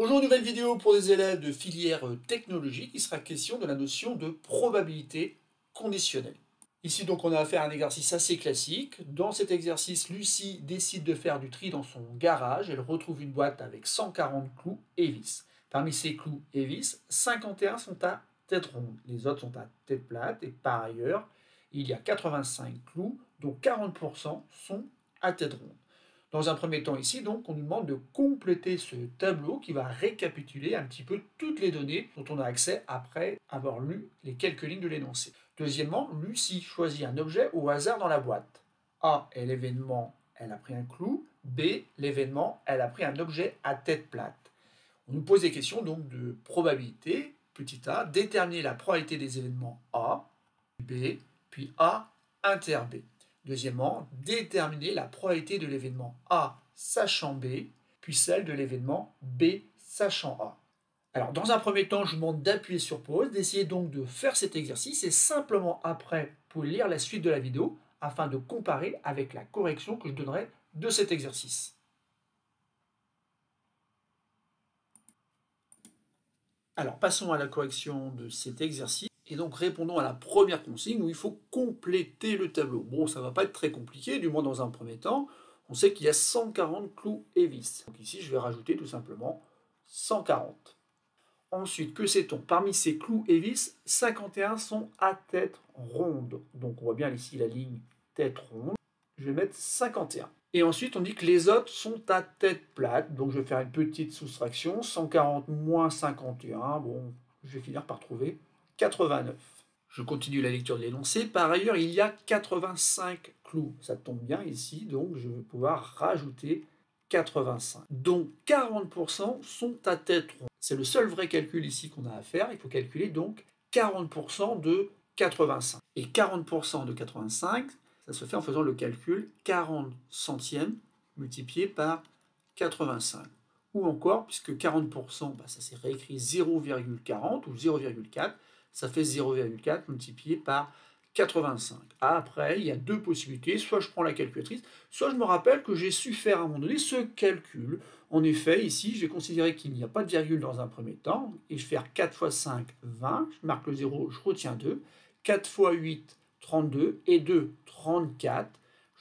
Bonjour, nouvelle vidéo pour des élèves de filière technologique. Il sera question de la notion de probabilité conditionnelle. Ici donc on a affaire à un exercice assez classique. Dans cet exercice, Lucie décide de faire du tri dans son garage. Elle retrouve une boîte avec 140 clous et vis. Parmi ces clous et vis, 51 sont à tête ronde. Les autres sont à tête plate et par ailleurs, il y a 85 clous dont 40% sont à tête ronde. Dans un premier temps ici, donc, on nous demande de compléter ce tableau qui va récapituler un petit peu toutes les données dont on a accès après avoir lu les quelques lignes de l'énoncé. Deuxièmement, Lucie choisit un objet au hasard dans la boîte. A est l'événement, elle a pris un clou. B, l'événement, elle a pris un objet à tête plate. On nous pose des questions donc de probabilité. Petit a, déterminer la probabilité des événements A, B, puis A inter B. Deuxièmement, déterminer la probabilité de l'événement A sachant B, puis celle de l'événement B sachant A. Alors, dans un premier temps, je vous demande d'appuyer sur pause, d'essayer donc de faire cet exercice, et simplement après, vous pouvez lire la suite de la vidéo afin de comparer avec la correction que je donnerai de cet exercice. Alors, passons à la correction de cet exercice. Et donc, répondons à la première consigne où il faut compléter le tableau. Bon, ça ne va pas être très compliqué, du moins dans un premier temps. On sait qu'il y a 140 clous et vis. Donc ici, je vais rajouter tout simplement 140. Ensuite, que sait-on? Parmi ces clous et vis, 51 sont à tête ronde. Donc, on voit bien ici la ligne tête ronde. Je vais mettre 51. Et ensuite, on dit que les autres sont à tête plate. Donc, je vais faire une petite soustraction. 140 moins 51. Bon, je vais finir par trouver 89. Je continue la lecture de l'énoncé. Par ailleurs, il y a 85 clous. Ça tombe bien ici, donc je vais pouvoir rajouter 85. Donc 40% sont à tête ronde. C'est le seul vrai calcul ici qu'on a à faire. Il faut calculer donc 40% de 85. Et 40% de 85, ça se fait en faisant le calcul 40 centièmes multiplié par 85. Ou encore, puisque 40%, ça s'est réécrit 0,40 ou 0,4, ça fait 0,4 multiplié par 85. Après, il y a deux possibilités. Soit je prends la calculatrice, soit je me rappelle que j'ai su faire à un moment donné ce calcul. En effet, ici, j'ai considéré qu'il n'y a pas de virgule dans un premier temps. Et je vais faire 4 fois 5, 20. Je marque le 0, je retiens 2. 4 fois 8, 32. Et 2, 34.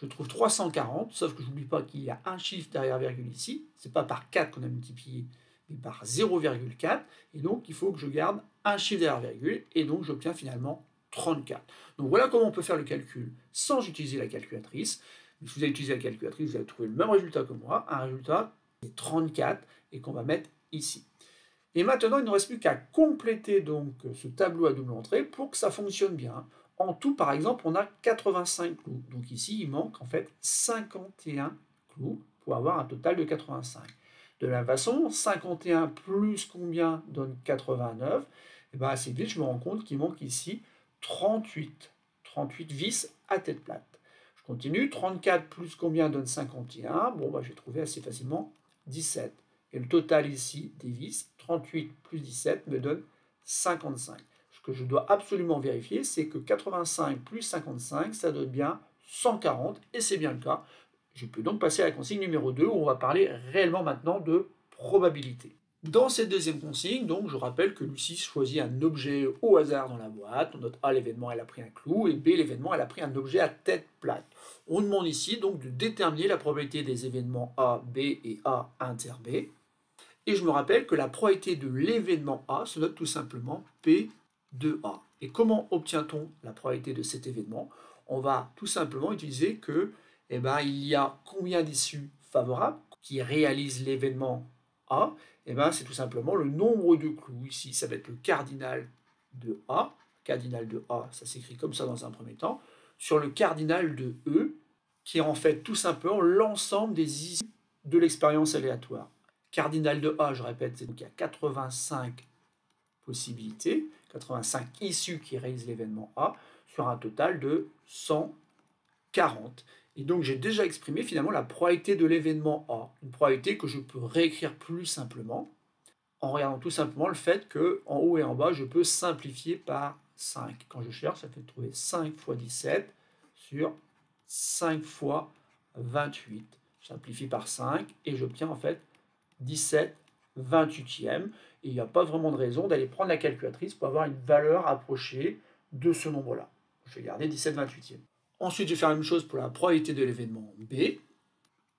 Je trouve 340, sauf que je n'oublie pas qu'il y a un chiffre derrière virgule ici. Ce n'est pas par 4 qu'on a multiplié, mais par 0,4. Et donc, il faut que je garde un chiffre derrière virgule. Et donc, j'obtiens finalement 34. Donc, voilà comment on peut faire le calcul sans utiliser la calculatrice. Mais si vous avez utilisé la calculatrice, vous allez trouver le même résultat que moi. Un résultat qui est 34 et qu'on va mettre ici. Et maintenant, il ne reste plus qu'à compléter donc ce tableau à double entrée pour que ça fonctionne bien. En tout, par exemple, on a 85 clous. Donc ici, il manque en fait 51 clous pour avoir un total de 85. De la même façon, 51 plus combien donne 89? Et bien assez vite, je me rends compte qu'il manque ici 38. 38 vis à tête plate. Je continue. 34 plus combien donne 51? Bon, j'ai trouvé assez facilement 17. Et le total ici des vis, 38 plus 17 me donne 55. Ce que je dois absolument vérifier, c'est que 85 plus 55, ça donne bien 140, et c'est bien le cas. Je peux donc passer à la consigne numéro 2, où on va parler réellement maintenant de probabilité. Dans cette deuxième consigne, donc, je rappelle que Lucie choisit un objet au hasard dans la boîte. On note A, l'événement, elle a pris un clou, et B, l'événement, elle a pris un objet à tête plate. On demande ici donc de déterminer la probabilité des événements A, B et A inter B. Et je me rappelle que la probabilité de l'événement A se note tout simplement P de A. Et comment obtient-on la probabilité de cet événement? On va tout simplement utiliser que, il y a combien d'issues favorables qui réalisent l'événement A? C'est tout simplement le nombre de clous. Ici, ça va être le cardinal de A. Cardinal de A, ça s'écrit comme ça dans un premier temps. Sur le cardinal de E, qui est en fait tout simplement l'ensemble des issues de l'expérience aléatoire. Cardinal de A, je répète, c'est donc il y a 85 possibilités, 85 issues qui réalisent l'événement A, sur un total de 140. Et donc j'ai déjà exprimé finalement la probabilité de l'événement A, une probabilité que je peux réécrire plus simplement, en regardant tout simplement le fait qu'en haut et en bas, je peux simplifier par 5. Quand je cherche, ça fait trouver 5 fois 17 sur 5 fois 28. Je simplifie par 5 et j'obtiens en fait 17/28. 28e, et il n'y a pas vraiment de raison d'aller prendre la calculatrice pour avoir une valeur approchée de ce nombre-là. Je vais garder 17 28e. Ensuite, je vais faire la même chose pour la probabilité de l'événement B,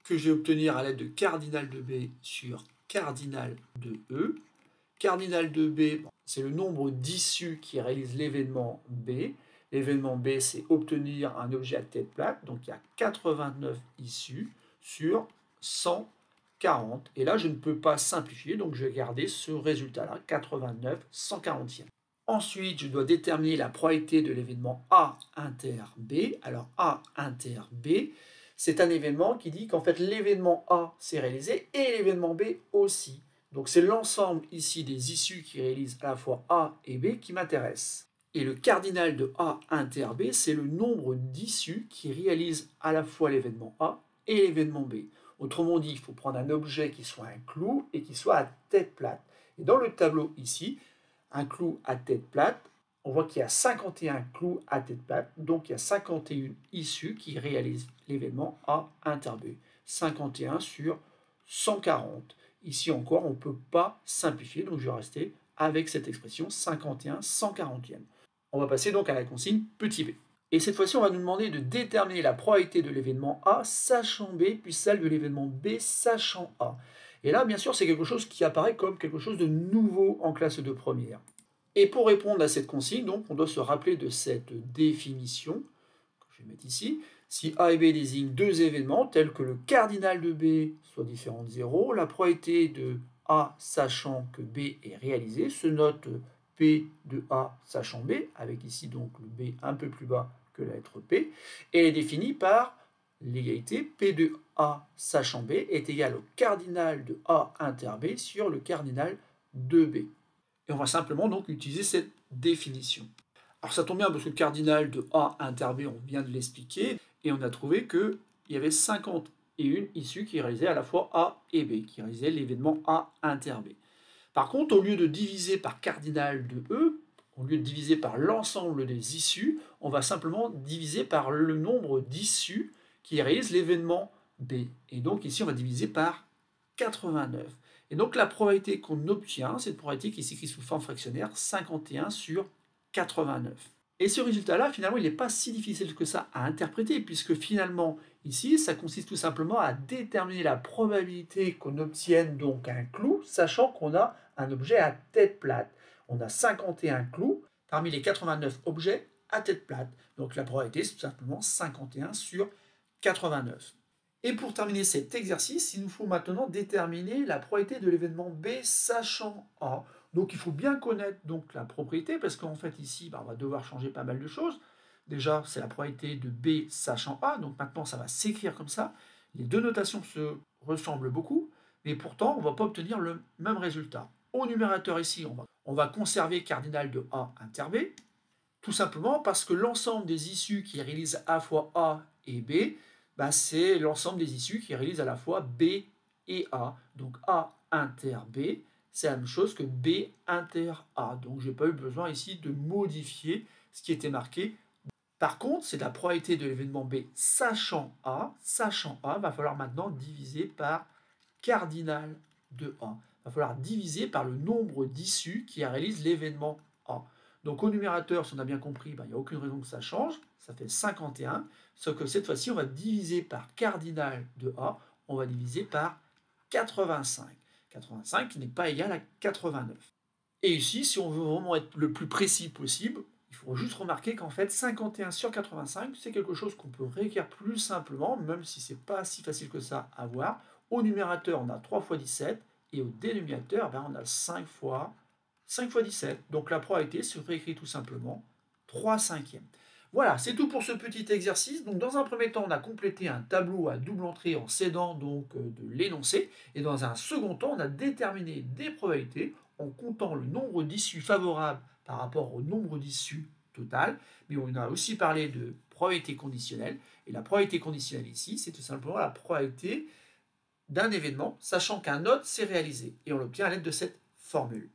que je vais obtenir à l'aide de cardinal de B sur cardinal de E. Cardinal de B, c'est le nombre d'issues qui réalisent l'événement B. L'événement B, c'est obtenir un objet à tête plate, donc il y a 89 issues sur 140. Et là, je ne peux pas simplifier, donc je vais garder ce résultat-là, 89 140e. Ensuite, je dois déterminer la probabilité de l'événement A inter B. Alors A inter B, c'est un événement qui dit qu'en fait l'événement A s'est réalisé et l'événement B aussi. Donc c'est l'ensemble ici des issues qui réalisent à la fois A et B qui m'intéresse. Et le cardinal de A inter B, c'est le nombre d'issues qui réalisent à la fois l'événement A et l'événement B. Autrement dit, il faut prendre un objet qui soit un clou et qui soit à tête plate. Et dans le tableau ici, un clou à tête plate, on voit qu'il y a 51 clous à tête plate, donc il y a 51 issues qui réalisent l'événement A inter B. 51 sur 140. Ici encore, on ne peut pas simplifier, donc je vais rester avec cette expression 51 140e. On va passer donc à la consigne petit b. Et cette fois-ci, on va nous demander de déterminer la probabilité de l'événement A sachant B, puis celle de l'événement B sachant A. Et là, bien sûr, c'est quelque chose qui apparaît comme quelque chose de nouveau en classe de première. Et pour répondre à cette consigne, donc, on doit se rappeler de cette définition, que je vais mettre ici. Si A et B désignent deux événements, tels que le cardinal de B soit différent de 0, la probabilité de A sachant que B est réalisée se note P de A sachant B, avec ici donc le B un peu plus bas que la lettre P, et elle est définie par l'égalité P de A sachant B est égal au cardinal de A inter B sur le cardinal de B. Et on va simplement donc utiliser cette définition. Alors ça tombe bien parce que le cardinal de A inter B, on vient de l'expliquer, et on a trouvé qu'il y avait 51 issues qui réalisaient à la fois A et B, qui réalisaient l'événement A inter B. Par contre, au lieu de diviser par cardinal de E, au lieu de diviser par l'ensemble des issues, on va simplement diviser par le nombre d'issues qui réalisent l'événement B. Et donc ici, on va diviser par 89. Et donc la probabilité qu'on obtient, c'est une probabilité qui s'écrit sous forme fractionnaire, 51 sur 89. Et ce résultat-là, finalement, il n'est pas si difficile que ça à interpréter, puisque finalement, ici, ça consiste tout simplement à déterminer la probabilité qu'on obtienne donc un clou, sachant qu'on a un objet à tête plate. On a 51 clous parmi les 89 objets à tête plate. Donc la probabilité, c'est tout simplement 51 sur 89. Et pour terminer cet exercice, il nous faut maintenant déterminer la probabilité de l'événement B sachant A. Donc il faut bien connaître donc, la propriété, parce qu'en fait ici, on va devoir changer pas mal de choses. Déjà, c'est la probabilité de B sachant A, donc maintenant ça va s'écrire comme ça. Les deux notations se ressemblent beaucoup, mais pourtant on ne va pas obtenir le même résultat. Au numérateur ici, on va conserver cardinal de A inter B, tout simplement parce que l'ensemble des issues qui réalisent à la fois A et B, c'est l'ensemble des issues qui réalisent à la fois B et A. Donc A inter B, c'est la même chose que B inter A. Donc je n'ai pas eu besoin ici de modifier ce qui était marqué. Par contre, c'est la probabilité de l'événement B sachant A. Sachant A, il va falloir maintenant diviser par cardinal de A. Il va falloir diviser par le nombre d'issues qui réalisent l'événement A. Donc au numérateur, si on a bien compris, il n'y a aucune raison que ça change. Ça fait 51. Sauf que cette fois-ci, on va diviser par cardinal de A. On va diviser par 85. 85 qui n'est pas égal à 89. Et ici, si on veut vraiment être le plus précis possible, il faut juste remarquer qu'en fait, 51 sur 85, c'est quelque chose qu'on peut réécrire plus simplement, même si ce n'est pas si facile que ça à voir. Au numérateur, on a 3 fois 17, et au dénominateur, on a 5 fois 17. Donc la probabilité se réécrit tout simplement 3 cinquièmes. Voilà, c'est tout pour ce petit exercice. Donc dans un premier temps, on a complété un tableau à double entrée en s'aidant donc de l'énoncé. Et dans un second temps, on a déterminé des probabilités en comptant le nombre d'issues favorables par rapport au nombre d'issues totales. Mais on a aussi parlé de probabilité conditionnelle. Et la probabilité conditionnelle ici, c'est tout simplement la probabilité d'un événement, sachant qu'un autre s'est réalisé. Et on l'obtient à l'aide de cette formule.